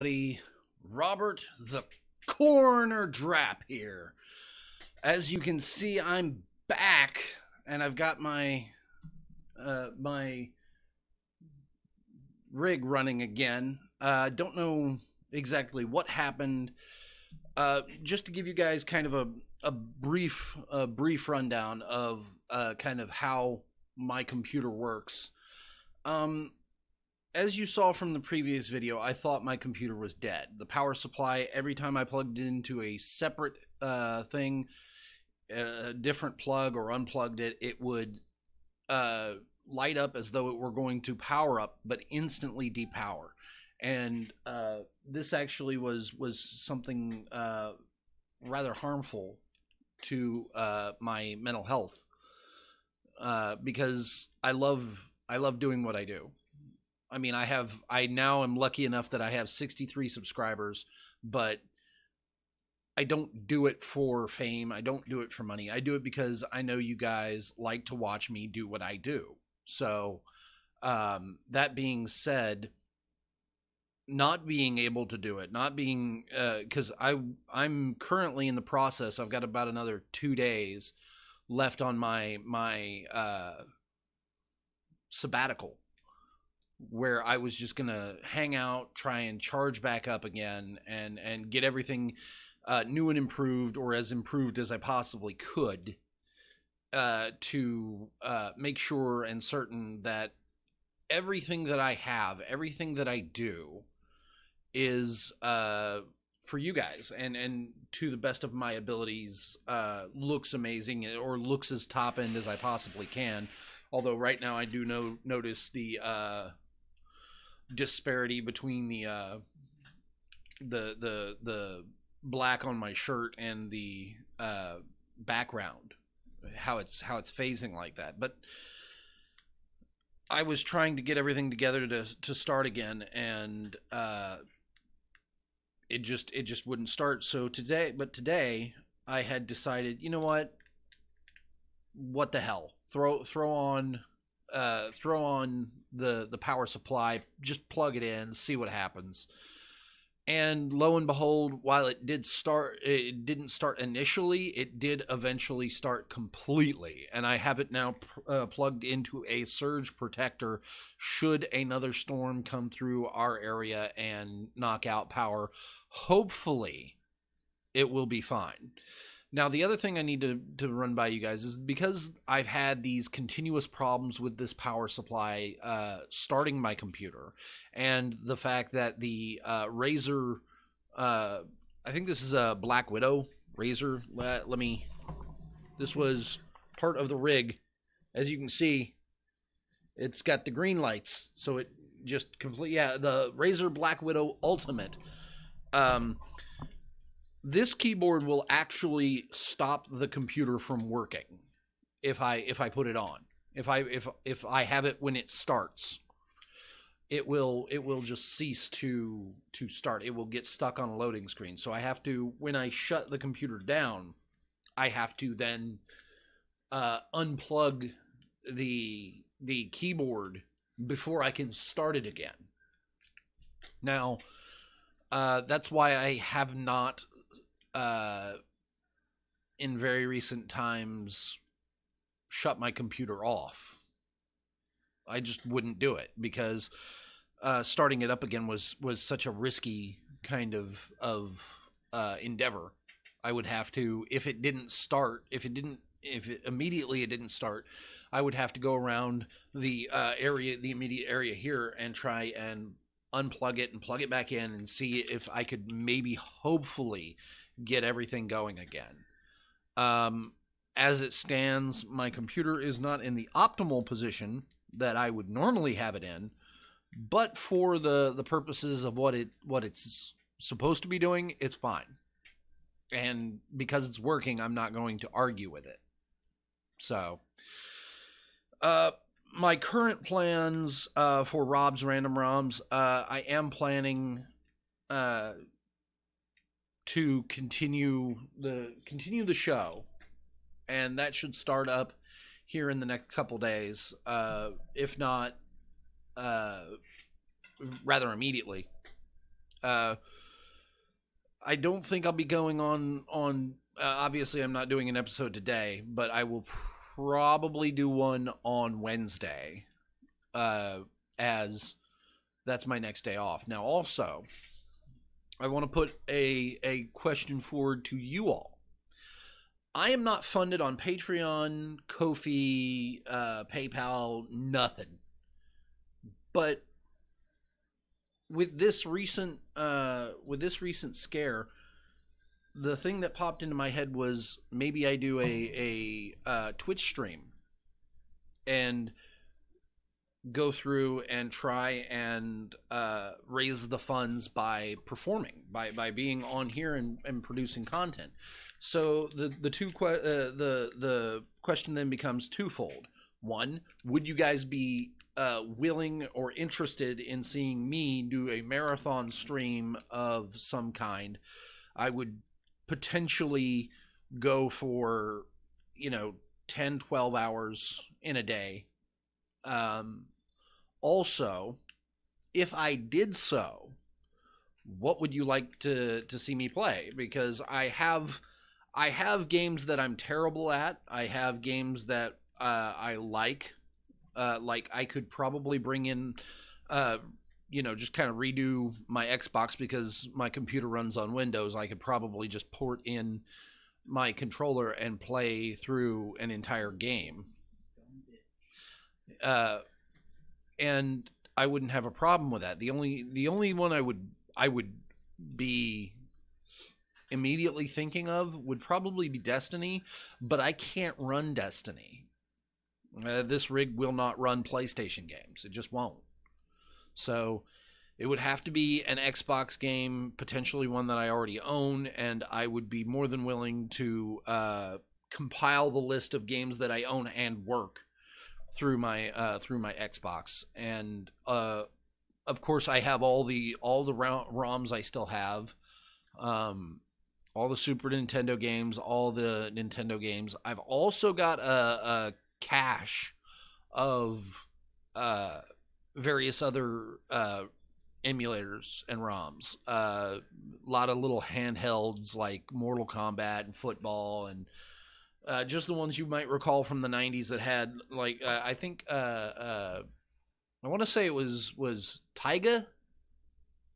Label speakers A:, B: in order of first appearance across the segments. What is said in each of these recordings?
A: Buddy Robert the Coroner Drapp here. As you can see, I'm back, and I've got my rig running again. Don't know exactly what happened. Just to give you guys kind of a brief rundown of kind of how my computer works. Um, as you saw from the previous video, I thought my computer was dead. The power supply, every time I plugged it into a separate thing, a different plug or unplugged it, it would uh, light up as though it were going to power up, but instantly depower. And this actually was something rather harmful to my mental health because I love doing what I do. I mean, I now am lucky enough that I have 63 subscribers, but I don't do it for fame. I don't do it for money. I do it because I know you guys like to watch me do what I do. So, that being said, not being able to do it, not being, because I'm currently in the process. I've got about another 2 days left on my sabbatical, where I was just gonna hang out, try and charge back up again, and get everything new and improved, or as improved as I possibly could, to make sure and certain that everything that I have, everything that I do, is for you guys, and to the best of my abilities, looks amazing, or looks as top end as I possibly can. Although right now I do notice the disparity between the black on my shirt and the background, how it's phasing like that. But I was trying to get everything together to start again, and it just wouldn't start. So today I had decided, you know what the hell, throw on the power supply, just plug it in, see what happens. And lo and behold, while it didn't start initially, it did eventually start completely. And I have it now plugged into a surge protector should another storm come through our area and knock out power. Hopefully it will be fine. Now, the other thing I need to run by you guys is, because I've had these continuous problems with this power supply starting my computer, and the fact that the Razer, I think this is a Black Widow Razer. This was part of the rig. As you can see, it's got the green lights, so it just yeah, the Razer Black Widow Ultimate. Um, this keyboard will actually stop the computer from working if I put it on. If I have it when it starts, it will just cease to start. It will get stuck on a loading screen. So I have to, when I shut the computer down, I have to then unplug the keyboard before I can start it again. Now, that's why I have not, in very recent times, shut my computer off. I just wouldn't do it, because starting it up again was such a risky kind of endeavor. I would have to, if it immediately it didn't start, I would have to go around the immediate area here, and try and unplug it and plug it back in, and see if I could maybe, hopefully, get everything going again. As it stands, my computer is not in the optimal position that I would normally have it in, but for the purposes of what it's supposed to be doing, it's fine. And because it's working, I'm not going to argue with it. So, my current plans for Rob's Random ROMs, I am planning to continue the show, and that should start up here in the next couple days, if not rather immediately. Uh, I don't think I'll be going on. Obviously, I'm not doing an episode today, but I will probably do one on Wednesday, as that's my next day off. Now, also, I want to put a question forward to you all. I am not funded on Patreon, Ko-fi, PayPal, nothing. But with this recent scare, the thing that popped into my head was maybe I do a Twitch stream and go through and try and raise the funds by performing, by being on here and producing content. So the question then becomes twofold. One, would you guys be willing or interested in seeing me do a marathon stream of some kind? I would potentially go for 10, 12 hours in a day. Also, if I did so, what would you like to see me play? Because I have games that I'm terrible at. I have games that I like. Like I could probably bring in, just kind of redo my Xbox because my computer runs on Windows. I could probably just port in my controller and play through an entire game. And I wouldn't have a problem with that. The only one I would be immediately thinking of would probably be Destiny, but I can't run Destiny. This rig will not run PlayStation games. It just won't. So it would have to be an Xbox game, potentially one that I already own, and I would be more than willing to compile the list of games that I own and work through my Xbox. And of course, I have all the ROMs I still have, all the Super Nintendo games, all the Nintendo games. I've also got a cache of various other emulators and ROMs. A lot of little handhelds like Mortal Kombat and football, and just the ones you might recall from the 90s that had like I think I want to say it was Taiga,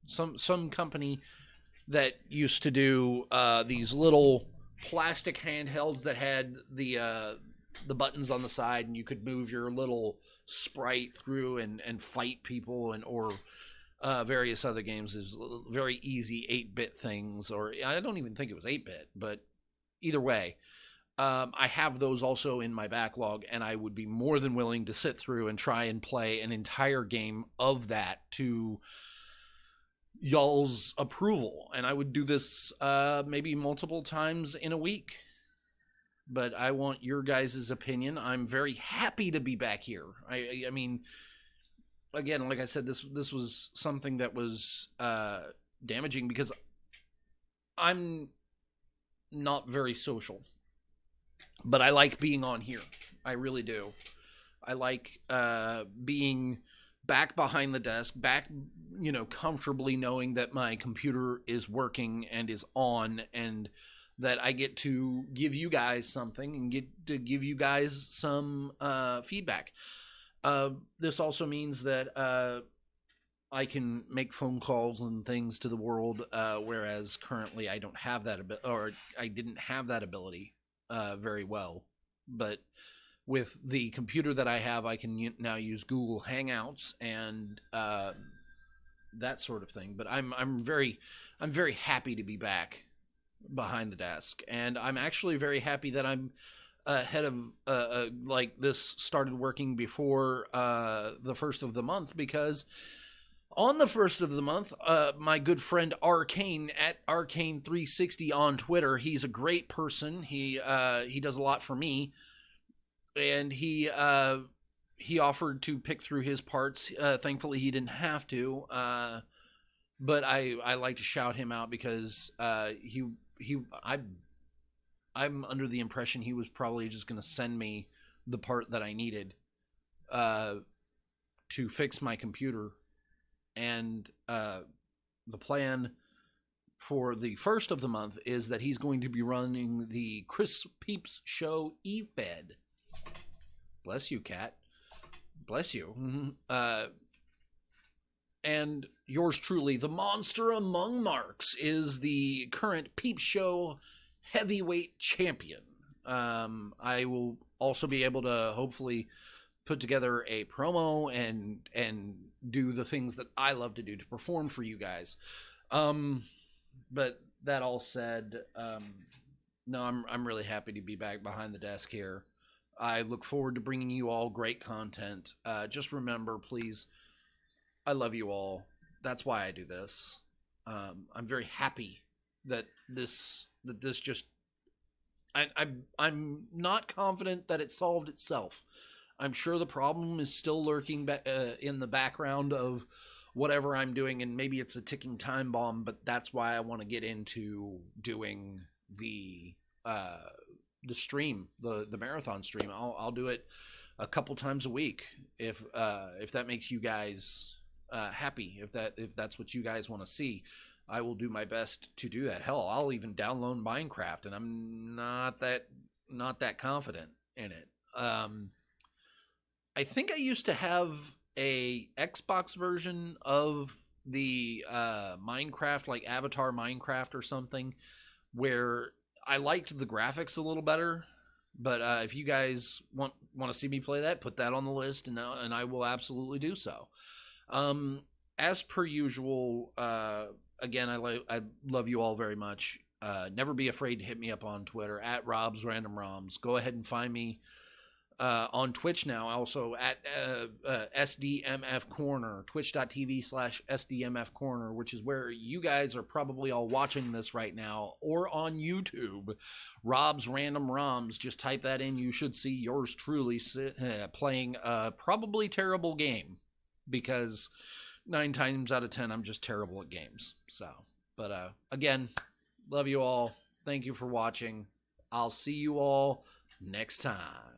A: some company that used to do these little plastic handhelds that had the buttons on the side, and you could move your little sprite through and fight people, and or various other games. Is very easy 8-bit things, or I don't even think it was 8-bit, but either way, I have those also in my backlog, and I would be more than willing to sit through and try and play an entire game of that to y'all's approval. And I would do this maybe multiple times in a week. But I want your guys' opinion. I'm very happy to be back here. I mean, again, like I said, this was something that was damaging because I'm not very social. But I like being on here. I really do. I like being back behind the desk, back, comfortably knowing that my computer is working and is on, and that I get to give you guys something and get to give you guys some feedback. This also means that I can make phone calls and things to the world, whereas currently I don't have that or I didn't have that ability very well. But with the computer that I have, I can now use Google Hangouts and that sort of thing. But I'm very happy to be back behind the desk, and I'm actually very happy that I'm ahead of like this started working before the first of the month, because on the first of the month, my good friend Arcane at Arcane360 on Twitter, he's a great person. He does a lot for me, and he offered to pick through his parts. Thankfully, he didn't have to, but I like to shout him out because I'm under the impression he was probably just going to send me the part that I needed to fix my computer, and the plan for the first of the month is that he's going to be running the Chris Peeps Show E-Fed. Bless you, cat. Bless you. And yours truly, the monster among marks, is the current Peeps Show heavyweight champion. I will also be able to hopefully put together a promo and do the things that I love to do to perform for you guys. But that all said, no, I'm really happy to be back behind the desk here. I look forward to bringing you all great content. Just remember, please, I love you all. That's why I do this. I'm very happy that this just. I'm not confident that it solved itself. I'm sure the problem is still lurking in the background of whatever I'm doing, and maybe it's a ticking time bomb. But that's why I want to get into doing the stream, the marathon stream. I'll do it a couple times a week if that makes you guys happy. If that's what you guys want to see, I will do my best to do that. Hell, I'll even download Minecraft, and I'm not that confident in it. I think I used to have a Xbox version of the Minecraft, like Avatar Minecraft or something, where I liked the graphics a little better. But if you guys want to see me play that, put that on the list, and I will absolutely do so. As per usual, again, I love you all very much. Never be afraid to hit me up on Twitter at Rob's Random ROMs. Go ahead and find me on Twitch now, also at SDMF Corner, twitch.tv/SDMF Corner, which is where you guys are probably all watching this right now, or on YouTube, Rob's Random ROMs. Just type that in. You should see yours truly playing a probably terrible game, because 9 times out of 10, I'm just terrible at games. So, but again, love you all. Thank you for watching. I'll see you all next time.